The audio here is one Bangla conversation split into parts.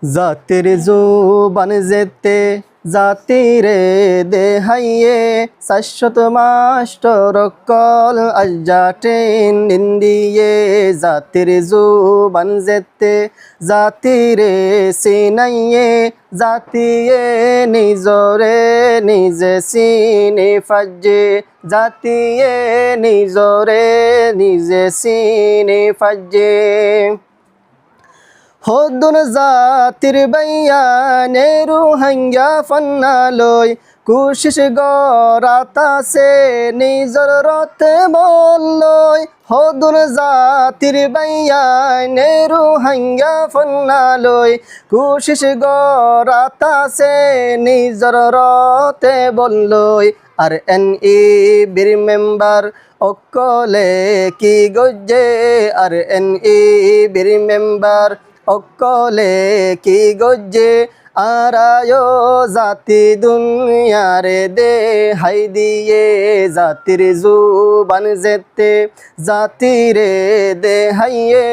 জাতির জুবান যেতে জাতিরে দেহাইয়ে শাশ্বত মাস্টর কল আজাটে নিন্দিয়ে জাতির জুবান যেতে জাতিরে সিনাইয়ে জাতিয়ে নিজরে নিজে সিনে ফাজে জাতিয়ে নিজরে নিজে সিনে ফাজে হদুন জাতির বয়ানে রুহাঙ্গা ফন্নালয় কুশিস গরাতাসে নিজর রতে বললয় হদুন জাতির বয়ানে রুহাঙ্গা ফন্নালয় কুশিস গরাতাসে নিজর রতে বললয় আর এন ই বীর মেম্বার অকলে কি গজ্জে আর এন ই বীর মেম্বার অকলে কি গজ্জে আরায়ো জাতি দুনিয়ারে দে হাই দিয়ে জাতির জুবান যেতে জাতিরে দে হাইয়ে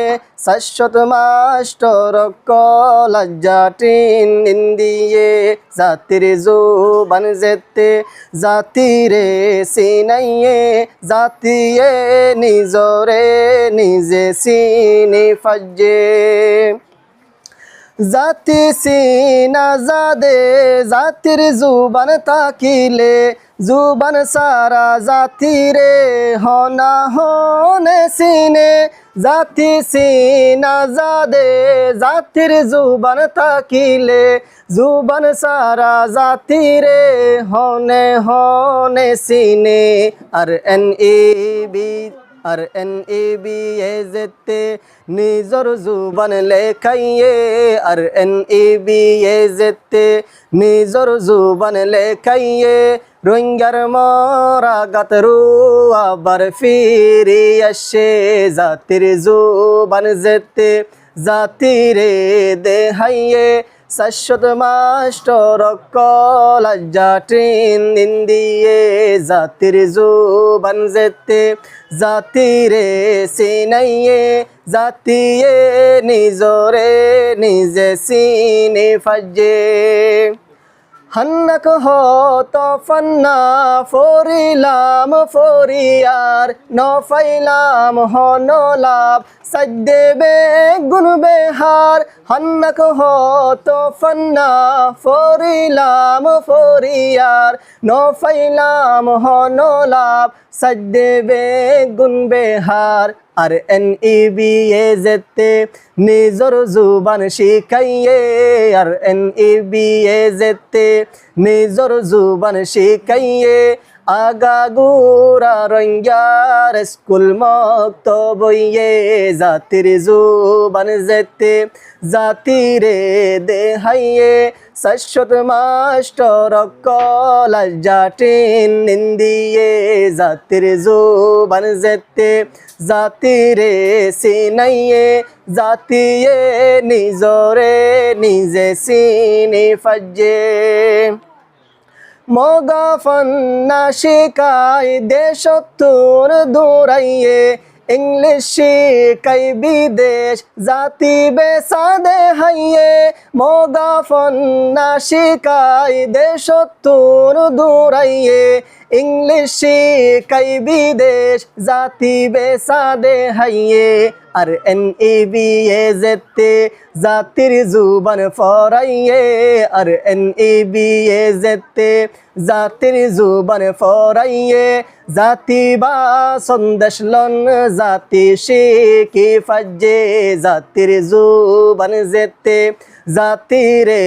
শাশ্বত মাস্টর কলাজ্জাটিন নিন্দিয়ে জাতির জুবান যেতে জাতিরে সিনাইয়ে জাতিয়ে নিজরে নিজে সিনে ফাজে জাতি সিনা জাদে জাতির জুবান তাকিলে জুবান সারা জাতিরে হনা হনে সিনে জাতি সিনা জাদে জাতির জুবান তাকিলে জুবান সারা জাতিরে হনে হনে সিনে আর N E B R N E B A যেতে নিজর জুবান লেখাইয়ে আর এন ই বি এ যেতে নিজর জুবান লেখাইয়ে রোহিঙ্গার মরা গাতরু আবার ফিরে আসে জাতির জুবান যেতে জাতিরে দেহাইয়ে শাশ্বত মাস্টর কলাজ্জাটিন নিন্দিয়ে জাতির জুবান যেতে জাতিরে সিনাইয়ে জাতিয়ে নিজরে নিজে সিনে ফাজে হান্নাক হত ফান্না ফরিলাম ফরিয়ার নফাইলাম হনলাভ সাজ্দেবে গুনবে হার হান্নাক হত ফান্না ফরিলাম ফরিয়ার নফাইলাম হনলাভ সাজ্দেবে গুনবে হার আর এন ই বি এ যেতে নিজর জুবান শিখাইয়ে আর এন ই বি এ যেতে নিজর জুবান শিখাইয়ে আগাগোড়া রোহিঙ্গার স্কুল মুক্ত বইয়ে জাতির জুবান যেতে জাতিরে দেহাইয়ে শাশ্বত মাস্টর কলাজ্জাটিন নিন্দিয়ে জাতির জুবান যেতে জাতিরে সিনাইয়ে জাতিয়ে নিজরে নিজে সিনে ফাজে মগা ফন্না শিকাই দেশত্তুর দৌড়াইয়ে ইংলিশ শিকাই বিদেশ জাতি বেসাদে হাইয়ে মগা ফন্না শিকাই দেশত্তুর দৌড়াইয়ে ইংলিশ শিকাই বিদেশ জাতি বেসাদে হাইয়ে আর এন ই বি এ যেতে জাতির জুবান ফরাইয়ে আর এন ই বি এ যেতে জাতির জুবান ফরাইয়ে জাতি বা সন্দেশ লন জাতি শিখি ফাজে জাতির জুবান যেতে জাতিরে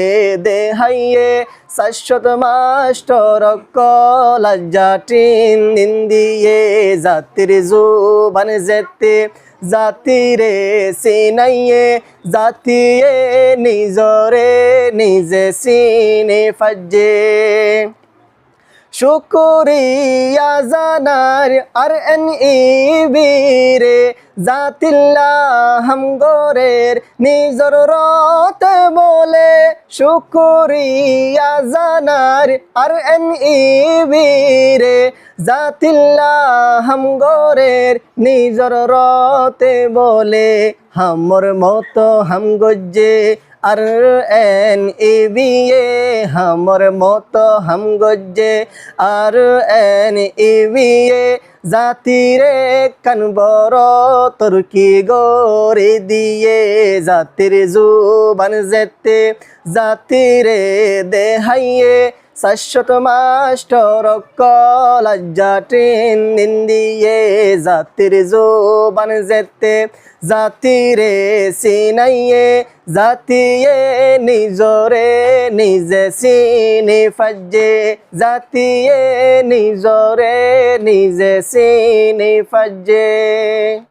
দেহাইয়ে শাশ্বত মাস্টর কলাজ্জাটিন নিন্দিয়ে জাতির জুবান যেতে জাতিরে সিনাইয়ে জাতিয়ে নিজরে নিজে সিনে ফাজে শুকরিয়া জানার আর এন ই বি রে জাতিল্লাহ হামগরের নিজর রতে বলে শুকরিয়া জানার আর এন ই বি রে জাতিল্লাহ হামগরের নিজর রতে বলে হামর মতো হাম গজ্জে আর এন ই বি এ हमर মতো হাম গজ্জে আর এন ই বি এ জাতিরে কানবর তুর্কি গরে দিয়ে জাতির জুবান যেতে জাতিরে দেহাইয়ে শাশ্বত মাস্টর কলজ্জা ট্রেন দিয়ে জাতির জুবান যেতে জাতিরে সিনাইয়ে জাতিয়ে নিজরে নিজে চিনি ফাজে জাতিয়ে নিজরে নিজে চিনি ফাজে।